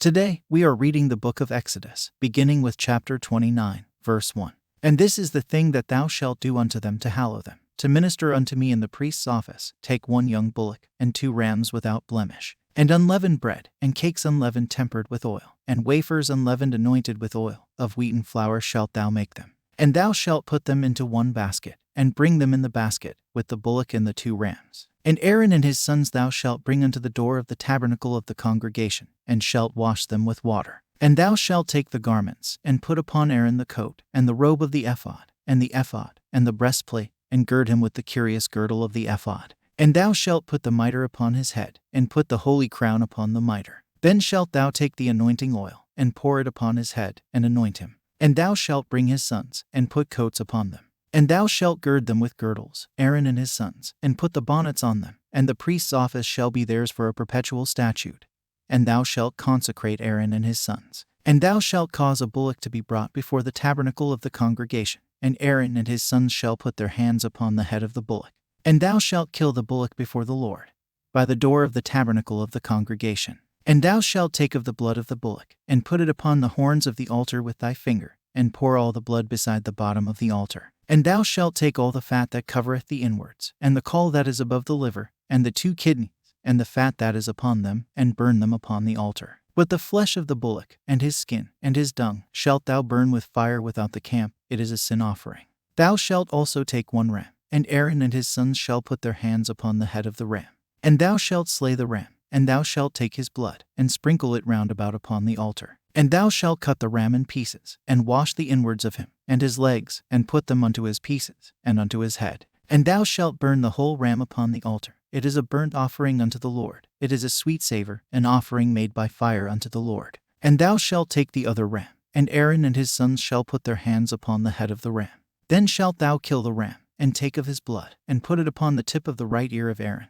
Today, we are reading the book of Exodus, beginning with chapter 29, verse 1. And this is the thing that thou shalt do unto them to hallow them, to minister unto me in the priest's office. Take 1 young bullock, and 2 rams without blemish, and unleavened bread, and cakes unleavened tempered with oil, and wafers unleavened anointed with oil. Of wheaten flour shalt thou make them. And thou shalt put them into 1 basket, and bring them in the basket, with the bullock and the 2 rams. And Aaron and his sons thou shalt bring unto the door of the tabernacle of the congregation, and shalt wash them with water. And thou shalt take the garments, and put upon Aaron the coat, and the robe of the ephod, and the breastplate, and gird him with the curious girdle of the ephod. And thou shalt put the mitre upon his head, and put the holy crown upon the mitre. Then shalt thou take the anointing oil, and pour it upon his head, and anoint him. And thou shalt bring his sons, and put coats upon them. And thou shalt gird them with girdles, Aaron and his sons, and put the bonnets on them, and the priest's office shall be theirs for a perpetual statute. And thou shalt consecrate Aaron and his sons. And thou shalt cause a bullock to be brought before the tabernacle of the congregation, and Aaron and his sons shall put their hands upon the head of the bullock. And thou shalt kill the bullock before the Lord, by the door of the tabernacle of the congregation. And thou shalt take of the blood of the bullock, and put it upon the horns of the altar with thy finger, and pour all the blood beside the bottom of the altar. And thou shalt take all the fat that covereth the inwards, and the caul that is above the liver, and the 2 kidneys, and the fat that is upon them, and burn them upon the altar. But the flesh of the bullock, and his skin, and his dung, shalt thou burn with fire without the camp. It is a sin offering. Thou shalt also take 1 ram, and Aaron and his sons shall put their hands upon the head of the ram. And thou shalt slay the ram, and thou shalt take his blood, and sprinkle it round about upon the altar. And thou shalt cut the ram in pieces, and wash the inwards of him, and his legs, and put them unto his pieces, and unto his head. And thou shalt burn the whole ram upon the altar. It is a burnt offering unto the Lord. It is a sweet savor, an offering made by fire unto the Lord. And thou shalt take the other ram, and Aaron and his sons shall put their hands upon the head of the ram. Then shalt thou kill the ram, and take of his blood, and put it upon the tip of the right ear of Aaron,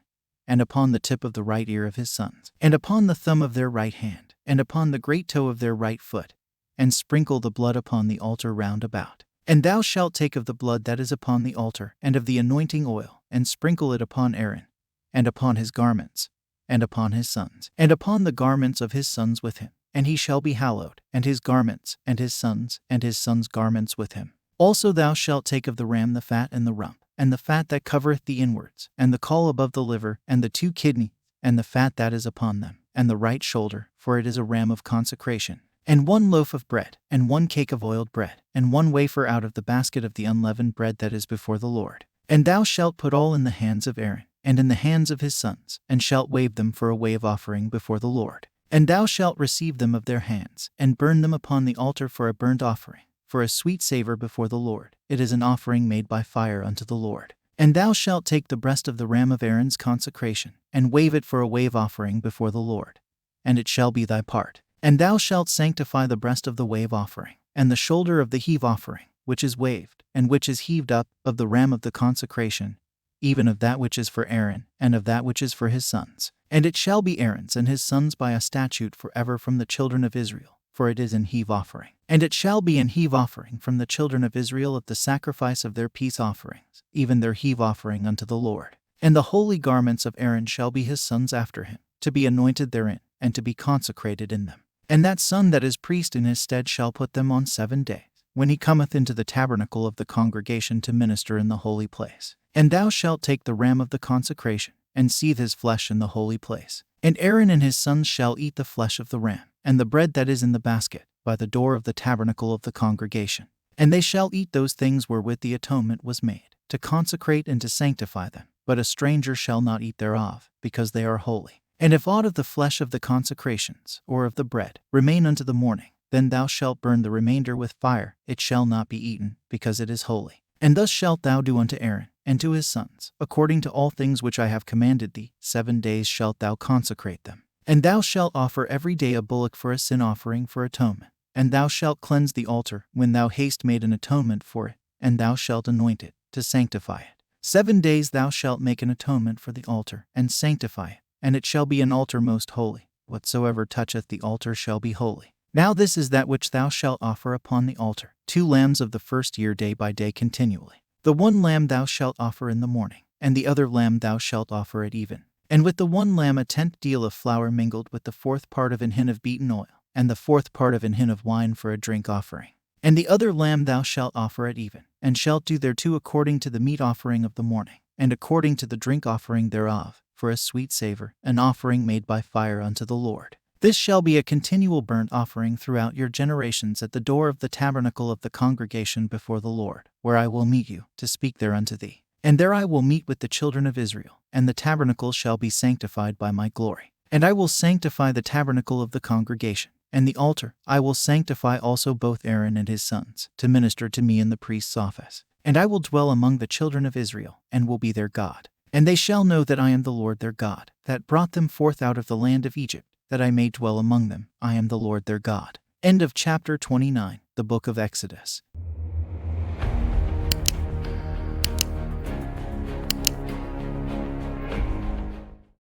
and upon the tip of the right ear of his sons, and upon the thumb of their right hand, and upon the great toe of their right foot, and sprinkle the blood upon the altar round about. And thou shalt take of the blood that is upon the altar, and of the anointing oil, and sprinkle it upon Aaron, and upon his garments, and upon his sons, and upon the garments of his sons with him. And he shall be hallowed, and his garments, and his sons' garments with him. Also thou shalt take of the ram the fat and the rump, and the fat that covereth the inwards, and the caul above the liver, and the 2 kidneys, and the fat that is upon them, and the right shoulder, for it is a ram of consecration. And 1 loaf of bread, and 1 cake of oiled bread, and 1 wafer out of the basket of the unleavened bread that is before the Lord. And thou shalt put all in the hands of Aaron, and in the hands of his sons, and shalt wave them for a wave offering before the Lord. And thou shalt receive them of their hands, and burn them upon the altar for a burnt offering, for a sweet savor before the Lord. It is an offering made by fire unto the Lord. And thou shalt take the breast of the ram of Aaron's consecration, and wave it for a wave offering before the Lord. And it shall be thy part. And thou shalt sanctify the breast of the wave offering, and the shoulder of the heave offering, which is waved, and which is heaved up, of the ram of the consecration, even of that which is for Aaron, and of that which is for his sons. And it shall be Aaron's and his sons by a statute forever from the children of Israel, for it is an heave offering. And it shall be an heave offering from the children of Israel of the sacrifice of their peace offerings, even their heave offering unto the Lord. And the holy garments of Aaron shall be his sons after him, to be anointed therein, and to be consecrated in them. And that son that is priest in his stead shall put them on 7 days, when he cometh into the tabernacle of the congregation to minister in the holy place. And thou shalt take the ram of the consecration, and seethe his flesh in the holy place. And Aaron and his sons shall eat the flesh of the ram, and the bread that is in the basket, by the door of the tabernacle of the congregation. And they shall eat those things wherewith the atonement was made, to consecrate and to sanctify them. But a stranger shall not eat thereof, because they are holy. And if aught of the flesh of the consecrations, or of the bread, remain unto the morning, then thou shalt burn the remainder with fire. It shall not be eaten, because it is holy. And thus shalt thou do unto Aaron, and to his sons, according to all things which I have commanded thee. 7 days shalt thou consecrate them. And thou shalt offer every day a bullock for a sin offering for atonement. And thou shalt cleanse the altar, when thou hast made an atonement for it, and thou shalt anoint it, to sanctify it. 7 days thou shalt make an atonement for the altar, and sanctify it. And it shall be an altar most holy. Whatsoever toucheth the altar shall be holy. Now this is that which thou shalt offer upon the altar: 2 lambs of the first year day by day continually. The 1 lamb thou shalt offer in the morning, and the other lamb thou shalt offer at even. And with the 1 lamb a tenth deal of flour mingled with the 4th part of an hin of beaten oil, and the fourth part of an hin of wine for a drink offering. And the other lamb thou shalt offer at even, and shalt do thereto according to the meat offering of the morning, and according to the drink offering thereof, for a sweet savor, an offering made by fire unto the Lord. This shall be a continual burnt offering throughout your generations at the door of the tabernacle of the congregation before the Lord, where I will meet you, to speak there unto thee. And there I will meet with the children of Israel, and the tabernacle shall be sanctified by my glory. And I will sanctify the tabernacle of the congregation, and the altar I will sanctify also both Aaron and his sons, to minister to me in the priest's office. And I will dwell among the children of Israel, and will be their God. And they shall know that I am the Lord their God, that brought them forth out of the land of Egypt, that I may dwell among them. I am the Lord their God. End of chapter 29, the book of Exodus.